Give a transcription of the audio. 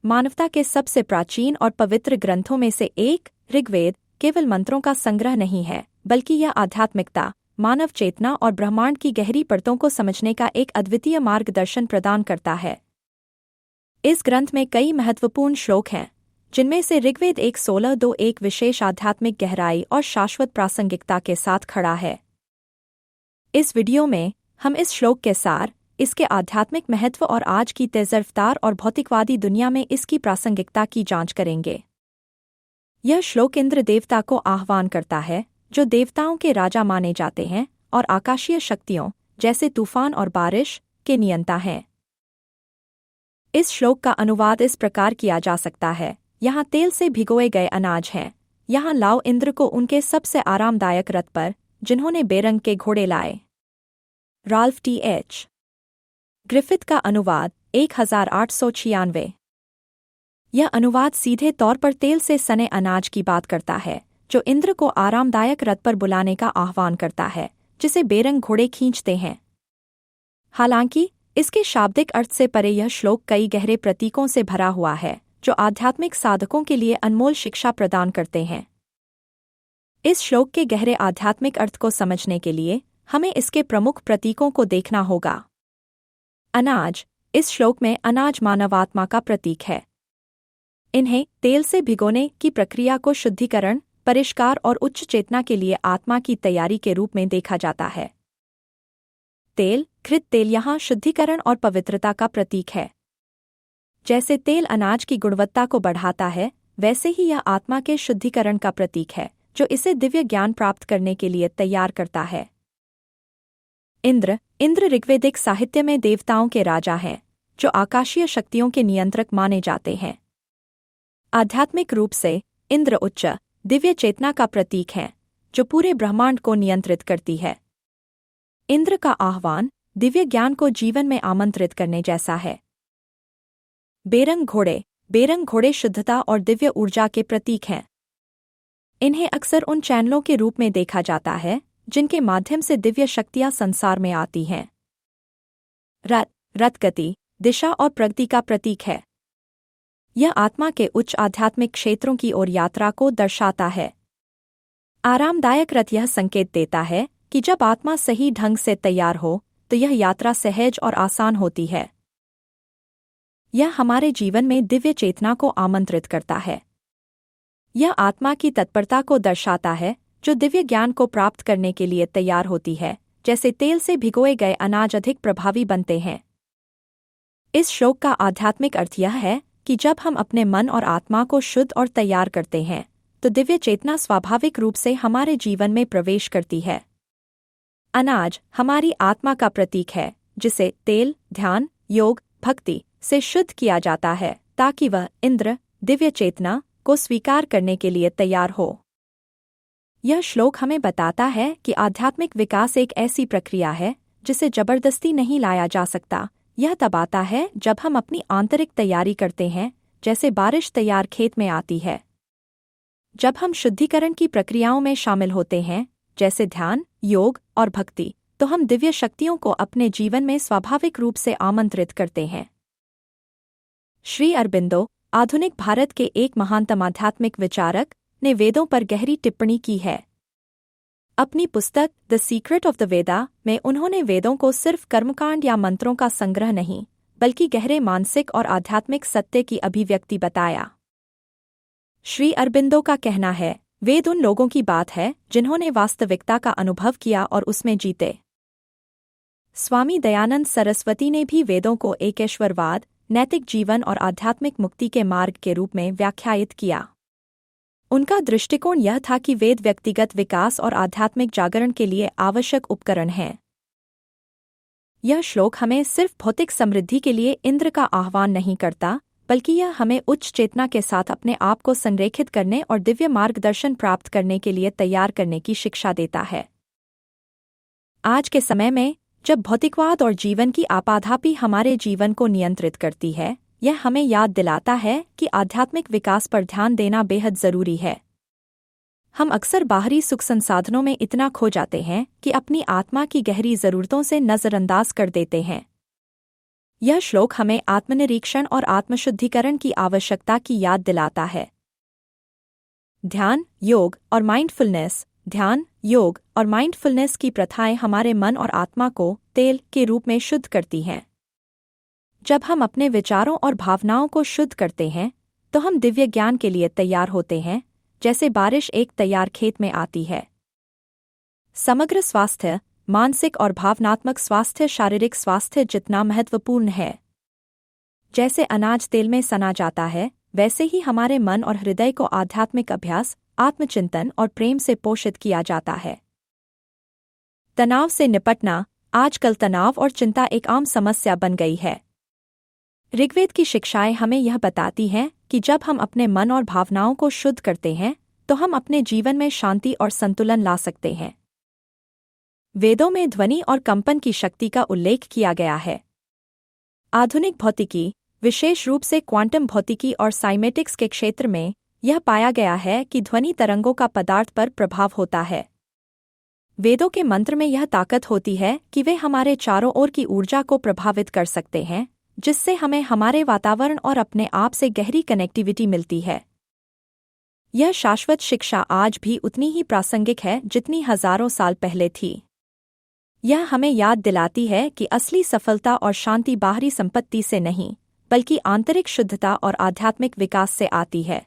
मानवता के सबसे प्राचीन और पवित्र ग्रंथों में से एक, ऋग्वेद, केवल मंत्रों का संग्रह नहीं है, बल्कि यह आध्यात्मिकता, मानव चेतना और ब्रह्मांड की गहरी परतों को समझने का एक अद्वितीय मार्गदर्शन प्रदान करता है। इस ग्रंथ में कई महत्वपूर्ण श्लोक हैं, जिनमें से ऋग्वेद 1:16 एक विशेष आध्यात्मिक गहराई और शाश्वत प्रासंगिकता के साथ खड़ा है। इस वीडियो में हम इस श्लोक के सार, इसके आध्यात्मिक महत्व और आज की तेज रफ्तार और भौतिकवादी दुनिया में इसकी प्रासंगिकता की जांच करेंगे। यह श्लोक इंद्र देवता को आह्वान करता है, जो देवताओं के राजा माने जाते हैं और आकाशीय शक्तियों, जैसे तूफान और बारिश, के नियंता हैं। इस श्लोक का अनुवाद इस प्रकार किया जा सकता है: यहाँ तेल से भिगोए गए अनाज हैं, यहाँ लाओ इंद्र को उनके सबसे आरामदायक रथ पर, जिन्होंने बेरंग के घोड़े लाए। Ralph TH. ग्रिफिथ का अनुवाद 1896। यह अनुवाद सीधे तौर पर तेल से सने अनाज की बात करता है, जो इंद्र को आरामदायक रथ पर बुलाने का आह्वान करता है, जिसे बेरंग घोड़े खींचते हैं। हालांकि इसके शाब्दिक अर्थ से परे यह श्लोक कई गहरे प्रतीकों से भरा हुआ है, जो आध्यात्मिक साधकों के लिए अनमोल शिक्षा प्रदान करते हैं। इस श्लोक के गहरे आध्यात्मिक अर्थ को समझने के लिए हमें इसके प्रमुख प्रतीकों को देखना होगा। अनाज, इस श्लोक में अनाज मानवात्मा का प्रतीक है। इन्हें तेल से भिगोने की प्रक्रिया को शुद्धिकरण, परिष्कार और उच्च चेतना के लिए आत्मा की तैयारी के रूप में देखा जाता है। तेल, घृत तेल यहाँ शुद्धिकरण और पवित्रता का प्रतीक है। जैसे तेल अनाज की गुणवत्ता को बढ़ाता है, वैसे ही यह आत्मा के शुद्धिकरण का प्रतीक है, जो इसे दिव्य ज्ञान प्राप्त करने के लिए तैयार करता है। इंद्र ऋग्वेदिक साहित्य में देवताओं के राजा हैं, जो आकाशीय शक्तियों के नियंत्रक माने जाते हैं। आध्यात्मिक रूप से इंद्र उच्च, दिव्य चेतना का प्रतीक है, जो पूरे ब्रह्मांड को नियंत्रित करती है। इंद्र का आह्वान दिव्य ज्ञान को जीवन में आमंत्रित करने जैसा है। बेरंग घोड़े शुद्धता और दिव्य ऊर्जा के प्रतीक हैं। इन्हें अक्सर उन चैनलों के रूप में देखा जाता है, जिनके माध्यम से दिव्य शक्तियां संसार में आती हैं। रथ गति, दिशा और प्रगति का प्रतीक है। यह आत्मा के उच्च आध्यात्मिक क्षेत्रों की ओर यात्रा को दर्शाता है। आरामदायक रथ यह संकेत देता है कि जब आत्मा सही ढंग से तैयार हो, तो यह यात्रा सहज और आसान होती है। यह हमारे जीवन में दिव्य चेतना को आमंत्रित करता है। यह आत्मा की तत्परता को दर्शाता है, जो दिव्य ज्ञान को प्राप्त करने के लिए तैयार होती है, जैसे तेल से भिगोए गए अनाज अधिक प्रभावी बनते हैं। इस श्लोक का आध्यात्मिक अर्थ यह है कि जब हम अपने मन और आत्मा को शुद्ध और तैयार करते हैं, तो दिव्य चेतना स्वाभाविक रूप से हमारे जीवन में प्रवेश करती है। अनाज हमारी आत्मा का प्रतीक है, जिसे तेल, ध्यान, योग, भक्ति से शुद्ध किया जाता है, ताकि वह इंद्र, दिव्य चेतना, को स्वीकार करने के लिए तैयार हो। यह श्लोक हमें बताता है कि आध्यात्मिक विकास एक ऐसी प्रक्रिया है, जिसे जबरदस्ती नहीं लाया जा सकता। यह तब आता है जब हम अपनी आंतरिक तैयारी करते हैं, जैसे बारिश तैयार खेत में आती है। जब हम शुद्धिकरण की प्रक्रियाओं में शामिल होते हैं, जैसे ध्यान, योग और भक्ति, तो हम दिव्य शक्तियों को अपने जीवन में स्वाभाविक रूप से आमंत्रित करते हैं। श्री अरबिंदो, आधुनिक भारत के एक महानतम आध्यात्मिक विचारक, ने वेदों पर गहरी टिप्पणी की है। अपनी पुस्तक द सीक्रेट ऑफ द वेदा में उन्होंने वेदों को सिर्फ कर्मकांड या मंत्रों का संग्रह नहीं, बल्कि गहरे मानसिक और आध्यात्मिक सत्य की अभिव्यक्ति बताया। श्री अरबिंदो का कहना है, वेद उन लोगों की बात है जिन्होंने वास्तविकता का अनुभव किया और उसमें जीते। स्वामी दयानंद सरस्वती ने भी वेदों को एकेश्वरवाद, नैतिक जीवन और आध्यात्मिक मुक्ति के मार्ग के रूप में व्याख्यायित किया। उनका दृष्टिकोण यह था कि वेद व्यक्तिगत विकास और आध्यात्मिक जागरण के लिए आवश्यक उपकरण हैं। यह श्लोक हमें सिर्फ भौतिक समृद्धि के लिए इंद्र का आह्वान नहीं करता, बल्कि यह हमें उच्च चेतना के साथ अपने आप को संरेखित करने और दिव्य मार्गदर्शन प्राप्त करने के लिए तैयार करने की शिक्षा देता है। आज के समय में, जब भौतिकवाद और जीवन की आपाधापी हमारे जीवन को नियंत्रित करती है, यह हमें याद दिलाता है कि आध्यात्मिक विकास पर ध्यान देना बेहद जरूरी है। हम अक्सर बाहरी सुख संसाधनों में इतना खो जाते हैं कि अपनी आत्मा की गहरी जरूरतों से नजरअंदाज कर देते हैं। यह श्लोक हमें आत्मनिरीक्षण और आत्मशुद्धिकरण की आवश्यकता की याद दिलाता है। ध्यान, योग और माइंडफुलनेस। ध्यान, योग और माइंडफुलनेस की प्रथाएं हमारे मन और आत्मा को तेल के रूप में शुद्ध करती हैं। जब हम अपने विचारों और भावनाओं को शुद्ध करते हैं तो हम दिव्य ज्ञान के लिए तैयार होते हैं, जैसे बारिश एक तैयार खेत में आती है। समग्र स्वास्थ्य, मानसिक और भावनात्मक स्वास्थ्य शारीरिक स्वास्थ्य जितना महत्वपूर्ण है। जैसे अनाज तेल में सना जाता है, वैसे ही हमारे मन और हृदय को आध्यात्मिक अभ्यास, आत्मचिंतन और प्रेम से पोषित किया जाता है। तनाव से निपटना। आजकल तनाव और चिंता एक आम समस्या बन गई है। ऋग्वेद की शिक्षाएं हमें यह बताती हैं कि जब हम अपने मन और भावनाओं को शुद्ध करते हैं तो हम अपने जीवन में शांति और संतुलन ला सकते हैं। वेदों में ध्वनि और कंपन की शक्ति का उल्लेख किया गया है। आधुनिक भौतिकी, विशेष रूप से क्वांटम भौतिकी और साइमेटिक्स के क्षेत्र में, यह पाया गया है कि ध्वनि तरंगों का पदार्थ पर प्रभाव होता है। वेदों के मंत्र में यह ताकत होती है कि वे हमारे चारों ओर की ऊर्जा को प्रभावित कर सकते हैं, जिससे हमें हमारे वातावरण और अपने आप से गहरी कनेक्टिविटी मिलती है। यह शाश्वत शिक्षा आज भी उतनी ही प्रासंगिक है जितनी हजारों साल पहले थी। यह हमें याद दिलाती है कि असली सफलता और शांति बाहरी संपत्ति से नहीं, बल्कि आंतरिक शुद्धता और आध्यात्मिक विकास से आती है।